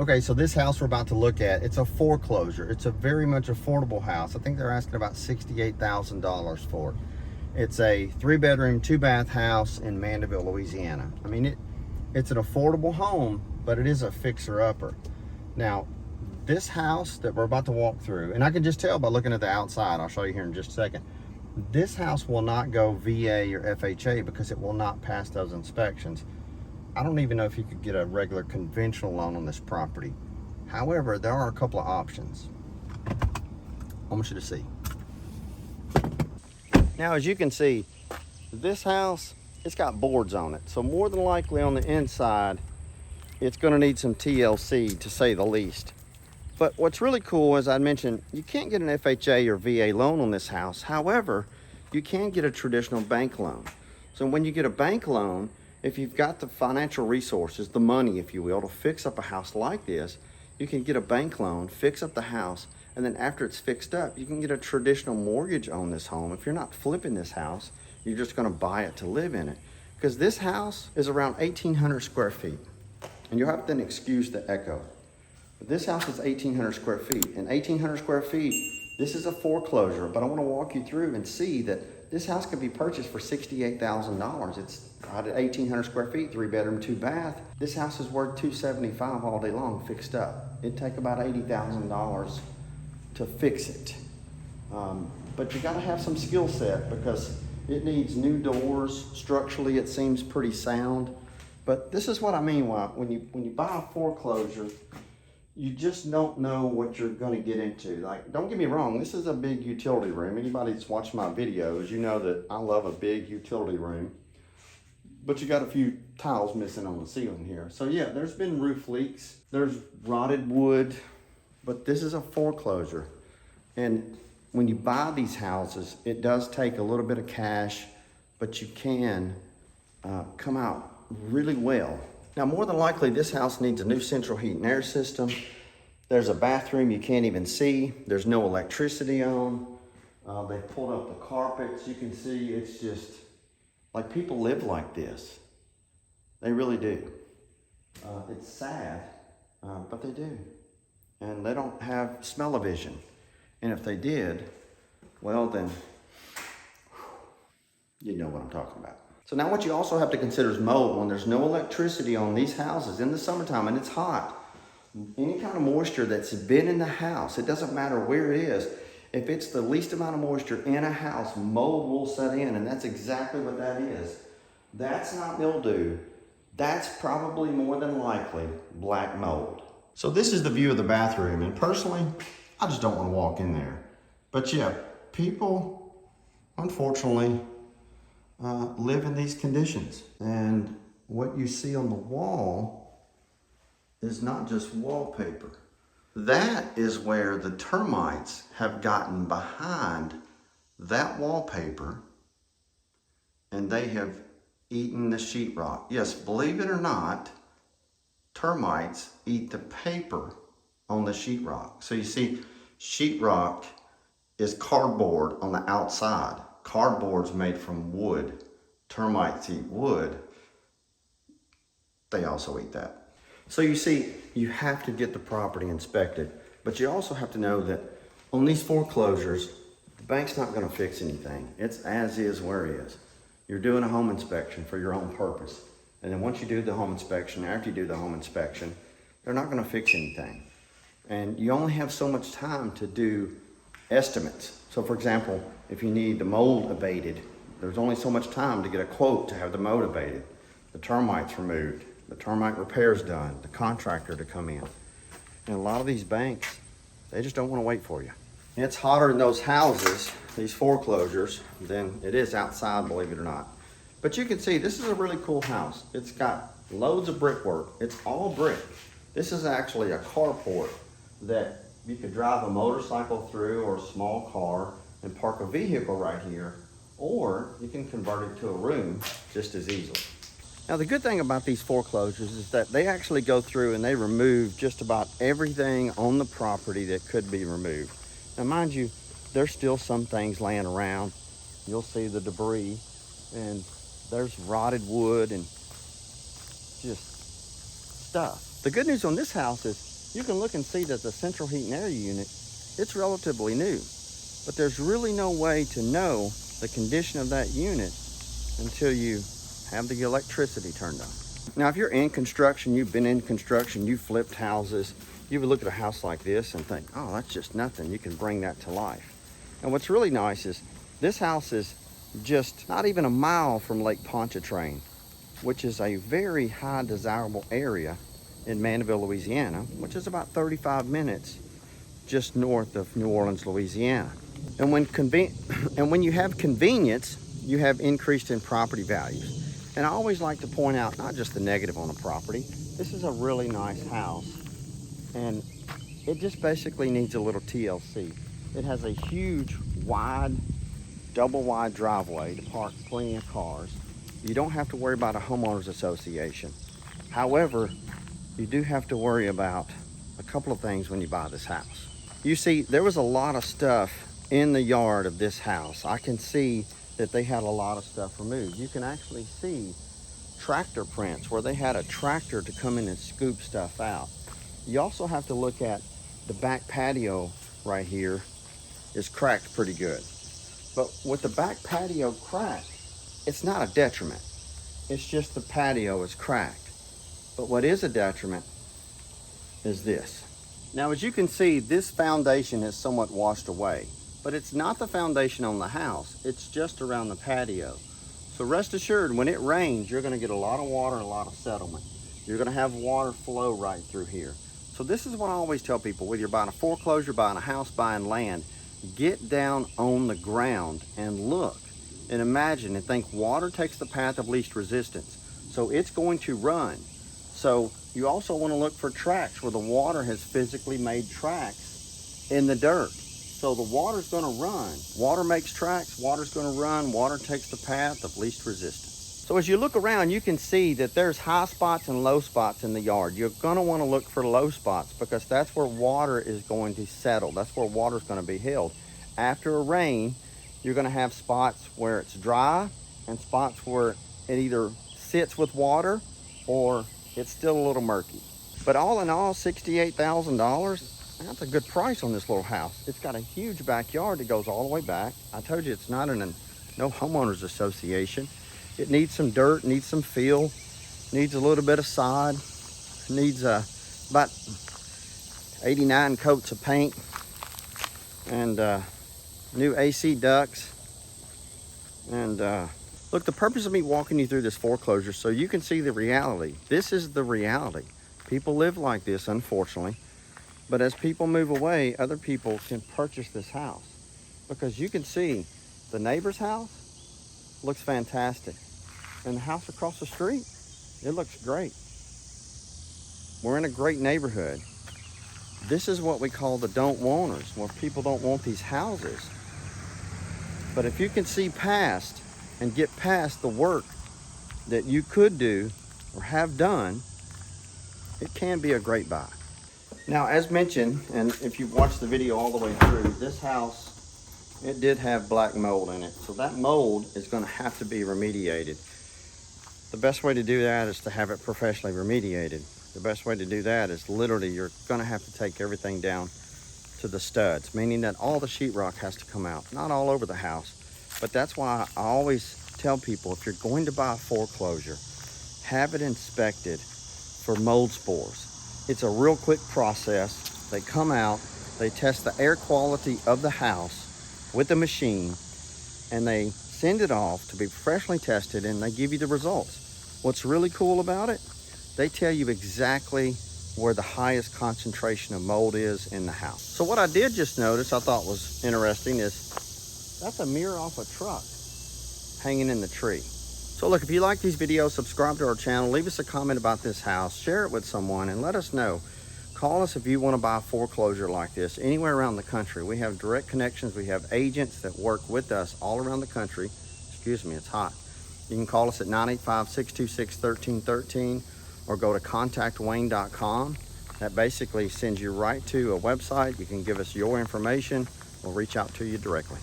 Okay, so this house we're about to look at, it's a foreclosure. It's a very much affordable house. I think they're asking about $68,000 for it. It's a 3-bedroom, 2-bath house in Mandeville, Louisiana. I mean, it's an affordable home, but it is a fixer-upper. Now, this house that we're about to walk through, and I can just tell by looking at the outside, I'll show you here in just a second, this house will not go VA or FHA because it will not pass those inspections. I don't even know if you could get a regular conventional loan on this property. However, there are a couple of options I want you to see. Now, as you can see, this house, it's got boards on it. So more than likely on the inside, it's gonna need some TLC, to say the least. But what's really cool, as I mentioned, you can't get an FHA or VA loan on this house. However, you can get a traditional bank loan. So when you get a bank loan, if you've got the financial resources, the money, if you will, to fix up a house like this, you can get a bank loan, fix up the house, and then after it's fixed up, you can get a traditional mortgage on this home. If you're not flipping this house, you're just gonna buy it to live in it. Because this house is around 1,800 square feet. And you'll have to then excuse the echo. But this house is 1,800 square feet. And 1,800 square feet, this is a foreclosure, but I wanna walk you through and see that this house could be purchased for $68,000. It's right at 1,800 square feet, 3-bedroom, 2-bath. This house is worth $275 all day long, fixed up. It'd take about $80,000 to fix it. But you gotta have some skill set because it needs new doors. Structurally, it seems pretty sound. But this is what I mean when you buy a foreclosure, you just don't know what you're gonna get into. Like, don't get me wrong, this is a big utility room. Anybody that's watched my videos, you know that I love a big utility room. But you got a few tiles missing on the ceiling here. So yeah, there's been roof leaks, there's rotted wood, but this is a foreclosure. And when you buy these houses, it does take a little bit of cash, but you can come out really well. Now, more than likely, this house needs a new central heat and air system. There's a bathroom you can't even see. There's no electricity on. They pulled up the carpets. You can see it's just like people live like this. They really do. It's sad, but they do. And they don't have smell-o-vision. And if they did, well then, you know what I'm talking about. So now what you also have to consider is mold. When there's no electricity on these houses in the summertime and it's hot, any kind of moisture that's been in the house, it doesn't matter where it is, if it's the least amount of moisture in a house, mold will set in, and that's exactly what that is. That's not mildew. That's probably more than likely black mold. So this is the view of the bathroom, and personally, I just don't want to walk in there. But yeah, people, unfortunately, live in these conditions. And what you see on the wall is not just wallpaper. That is where the termites have gotten behind that wallpaper, and they have eaten the sheetrock. Yes, believe it or not, termites eat the paper on the sheetrock. So you see, sheetrock is cardboard on the outside. Cardboard's made from wood. Termites eat wood. They also eat that. So you see, you have to get the property inspected, but you also have to know that on these foreclosures, the bank's not gonna fix anything. It's as is where it is. You're doing a home inspection for your own purpose. And then once you do the home inspection, after you do the home inspection, they're not gonna fix anything. And you only have so much time to do estimates. So for example, if you need the mold abated, there's only so much time to get a quote to have the mold abated, the termites removed, the termite repairs done, the contractor to come in. And a lot of these banks, they just don't want to wait for you. And it's hotter in those houses, these foreclosures, than it is outside, believe it or not. But you can see this is a really cool house. It's got loads of brickwork. It's all brick. This is actually a carport that you could drive a motorcycle through or a small car and park a vehicle right here, or you can convert it to a room just as easily. Now, the good thing about these foreclosures is that they actually go through and they remove just about everything on the property that could be removed. Now, mind you, there's still some things laying around. You'll see the debris, and there's rotted wood and just stuff. The good news on this house is you can look and see that the central heat and air unit, it's relatively new. But there's really no way to know the condition of that unit until you have the electricity turned on. Now, if you're in construction, you've been in construction, you've flipped houses, you would look at a house like this and think, oh, that's just nothing. You can bring that to life. And what's really nice is this house is just not even a mile from Lake Pontchartrain, which is a very high desirable area in Mandeville, Louisiana, which is about 35 minutes just north of New Orleans, Louisiana. And when you have convenience, you have increased in property values. And I always like to point out not just the negative on a property. This is a really nice house, and it just basically needs a little TLC. It has a huge, wide, double wide driveway to park plenty of cars. You don't have to worry about a homeowners association. However, you do have to worry about a couple of things when you buy this house. You see, there was a lot of stuff in the yard of this house. I can see that they had a lot of stuff removed. You can actually see tractor prints where they had a tractor to come in and scoop stuff out. You also have to look at the back patio right here is cracked pretty good. But with the back patio cracked, it's not a detriment. It's just the patio is cracked. But what is a detriment is this. Now, as you can see, this foundation is somewhat washed away. But it's not the foundation on the house, it's just around the patio. So rest assured, when it rains, you're gonna get a lot of water and a lot of settlement. You're gonna have water flow right through here. So this is what I always tell people, whether you're buying a foreclosure, buying a house, buying land, get down on the ground and look and imagine and think water takes the path of least resistance. So it's going to run. So you also wanna look for tracks where the water has physically made tracks in the dirt. So the water's gonna run. Water makes tracks, water's gonna run, water takes the path of least resistance. So as you look around, you can see that there's high spots and low spots in the yard. You're gonna wanna look for low spots because that's where water is going to settle. That's where water's gonna be held. After a rain, you're gonna have spots where it's dry and spots where it either sits with water or it's still a little murky. But all in all, $68,000. That's a good price on this little house. It's got a huge backyard that goes all the way back. I told you it's not in no homeowners association. It needs some dirt, needs some fill, needs a little bit of sod, needs about 89 coats of paint and new AC ducts. And look, the purpose of me walking you through this foreclosure so you can see the reality. This is the reality. People live like this, unfortunately. But as people move away, other people can purchase this house because you can see the neighbor's house looks fantastic. And the house across the street, it looks great. We're in a great neighborhood. This is what we call the don't wanters, where people don't want these houses. But if you can see past and get past the work that you could do or have done, it can be a great buy. Now, as mentioned, and if you've watched the video all the way through, this house, it did have black mold in it. So that mold is going to have to be remediated. The best way to do that is to have it professionally remediated. The best way to do that is literally you're going to have to take everything down to the studs, meaning that all the sheetrock has to come out. Not all over the house, but that's why I always tell people, if you're going to buy a foreclosure, have it inspected for mold spores. It's a real quick process. They come out, they test the air quality of the house with the machine, and they send it off to be professionally tested, and they give you the results. What's really cool about it, they tell you exactly where the highest concentration of mold is in the house. So what I did just notice, I thought was interesting, is that's a mirror off a truck hanging in the tree. So look, if you like these videos, subscribe to our channel, leave us a comment about this house, share it with someone, and let us know. Call us if you want to buy a foreclosure like this anywhere around the country. We have direct connections. We have agents that work with us all around the country. Excuse me, it's hot. You can call us at 985-626-1313 or go to contactwayne.com. That basically sends you right to a website. You can give us your information. We'll reach out to you directly.